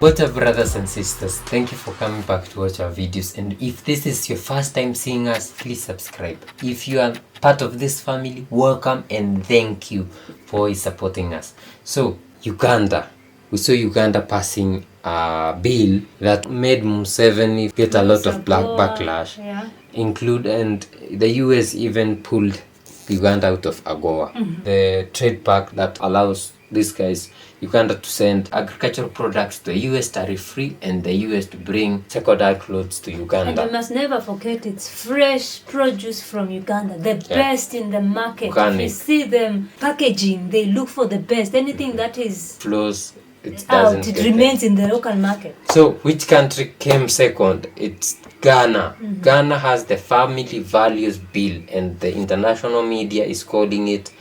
What's up, brothers and sisters? Thank you for coming back to watch our videos, and if this is your first time seeing us, please subscribe. If you are part of this family, welcome and thank you for supporting us. So Uganda, we saw Uganda passing a bill that made Museveni get a lot of backlash, and the US even pulled Uganda out of AGOA, the trade pact that allows these guys, Uganda, to send agricultural products to the US tariff-free and the US to bring secondary clothes to Uganda. And we must never forget it's fresh produce from Uganda, the best in the market. Organic. If you see them packaging, they look for the best. Anything that is flows, it doesn't it remains in the local market. So which country came second? It's Ghana. Ghana has the family values bill, and the international media is calling it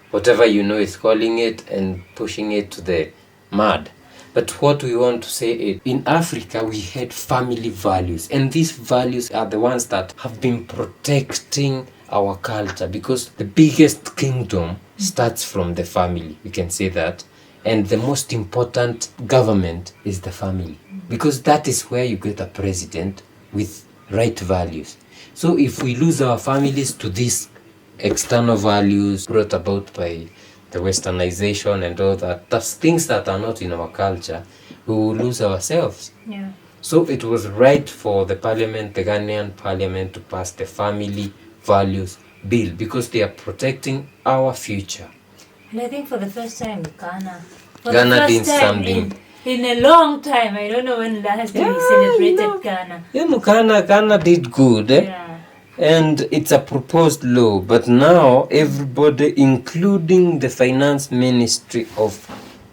whatever is calling it and pushing it to the mud. But what we want to say is, in Africa we had family values, and these values are the ones that have been protecting our culture, because the biggest kingdom starts from the family, we can say that, and the most important government is the family, because that is where you get a president with right values. So if we lose our families to these external values brought about by the westernization and all that, that's things that are not in our culture, we will lose ourselves. So it was right for the parliament, the Ghanaian parliament, to pass the family values bill, because they are protecting our future. And I think for the first time, Ghana did something in a long time. I don't know when last we celebrated Ghana. Ghana did good. And it's a proposed law, but now everybody, including the finance ministry of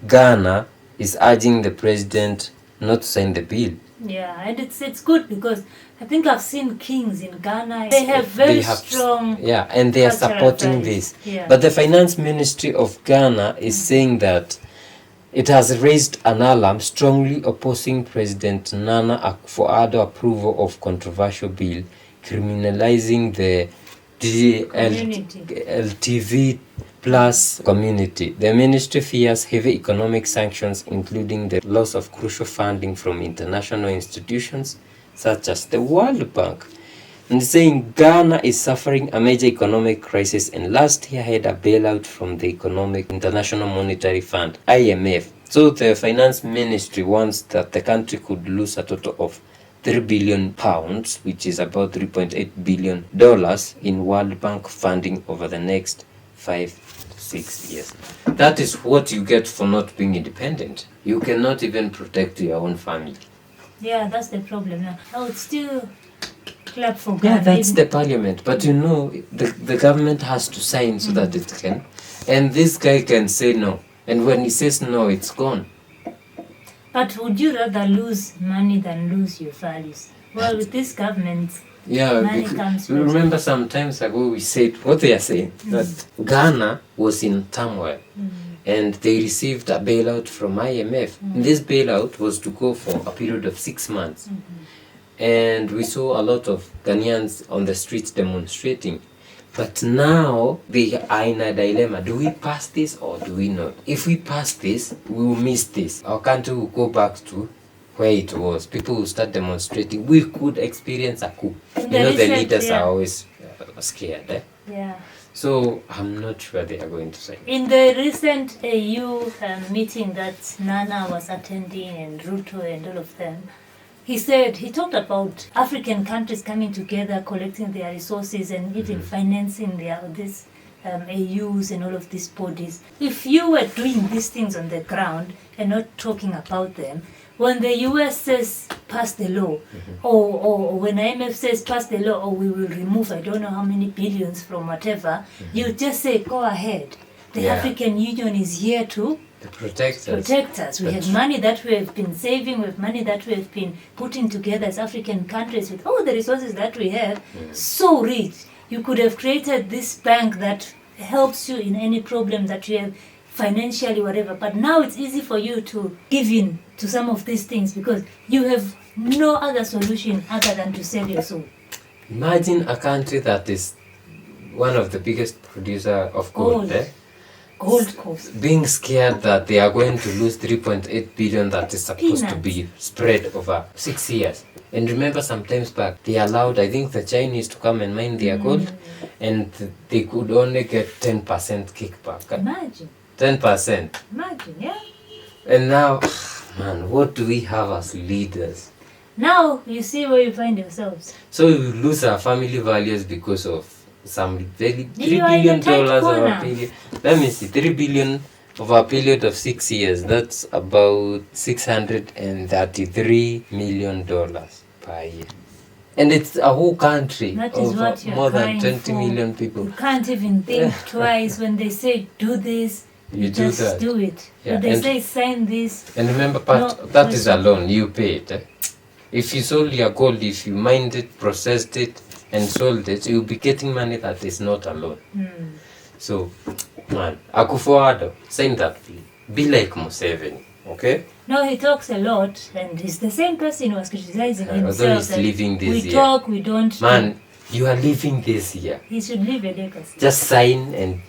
Ghana, is urging the president not to sign the bill. And it's good, because I think I've seen kings in Ghana. They have very strong and they are supporting values. this. But the finance ministry of Ghana is saying that it has raised an alarm, strongly opposing President Nana Akufo-Addo approval of controversial bill criminalizing the LTV plus community. The ministry fears heavy economic sanctions, including the loss of crucial funding from international institutions such as the World Bank, and saying Ghana is suffering a major economic crisis, and last year had a bailout from the International Monetary Fund, IMF. So the finance ministry wants that the country could lose a total of £3 billion, which is about $3.8 billion in World Bank funding over the next 5 to 6 years. That is what you get for not being independent. You cannot even protect your own family. That's the problem now. I would still clap for Ghana. That's the parliament. But the government has to sign so that it can. And this guy can say no. And when he says no, it's gone. But would you rather lose money than lose your values? Well, with this government, money comes first. Remember some times ago we said what they are saying, that Ghana was in turmoil and they received a bailout from IMF. And this bailout was to go for a period of 6 months. And we saw a lot of Ghanaians on the streets demonstrating. But now they are in a dilemma. Do we pass this or do we not? If we pass this, we will miss this. Our country will go back to where it was. People will start demonstrating. We could experience a coup. The leaders are always scared. So I'm not sure they are going to say. In the recent AU meeting that Nana was attending, and Ruto and all of them, he talked about African countries coming together, collecting their resources, and even financing these AUs and all of these bodies. If you were doing these things on the ground and not talking about them, when the US says pass the law, or when IMF says pass the law, or we will remove I don't know how many billions from whatever, you just say go ahead. The African Union is here to protect us. We have money that we have been saving, we have money that we have been putting together as African countries with all the resources that we have. So rich. You could have created this bank that helps you in any problem that you have financially, whatever. But now it's easy for you to give in to some of these things because you have no other solution other than to sell your soul. Imagine a country that is one of the biggest producer of gold. Gold Coast. being scared that they are going to lose 3.8 billion that is supposed to be spread over 6 years. And remember, sometimes back, they allowed, I think, the Chinese to come and mine their gold, and they could only get 10% kickback. Imagine. 10%. Imagine, yeah. And now, man, what do we have as leaders? Now you see where you find yourselves. So we lose our family values because of some very $3 You are in a billion tight over corner. a period. Let me see, 3 billion over a period of 6 years. That's about $633 million per year. And it's a whole country That is of what you're more than crying 20 for. million people. You can't even think twice when they say do this. You do just that. do it. Yeah, When they and- say sign this. And remember, No, that is that's- a loan, you pay it. If you sold your gold, if you mined it, processed it, and sold it, you'll be getting money that is not a loan. So, man, Akufo Addo, sign that plea. Be like Museveni, okay? No, he talks a lot, and he's the same person who was criticizing Although himself. he's that leaving this we year. talk, we don't. Man, you are leaving this year. He should leave a legacy. Just sign and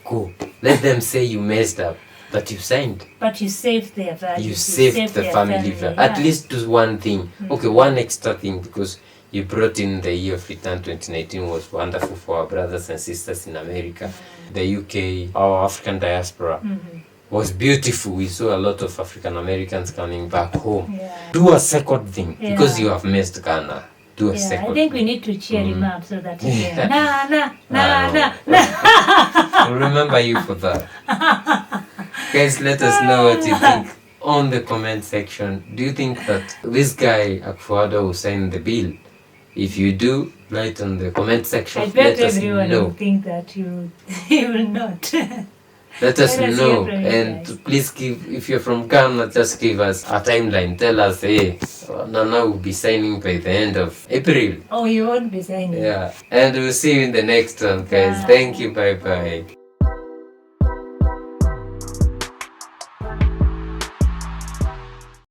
go. Let them say you messed up, but you signed. But you saved their values. You saved the their family. At yeah. least do one thing. Okay, one extra thing, because you brought in the year of return 2019 was wonderful for our brothers and sisters in America. The UK, our African diaspora was beautiful. We saw a lot of African Americans coming back home. Yeah. Do a second thing, because Yeah. you have missed Ghana. Do a Yeah, second I think we thing. need to cheer him up so that he Yeah. can. Nah, nah, I nah, know. nah. We'll remember you for that. Guys, let us know what you think on the comment section. Do you think that this guy Akufo Addo will sign the bill? If you do, write on the comment section. I bet Let us everyone know. will think that he will not. Let us Let us know. hear from you And guys. please give, if you're from Ghana, just give us a timeline. Tell us, hey, Nana will be signing by the end of April. Oh, you won't be signing. Yeah. And we'll see you in the next one, guys. Bye. Thank you. Bye bye.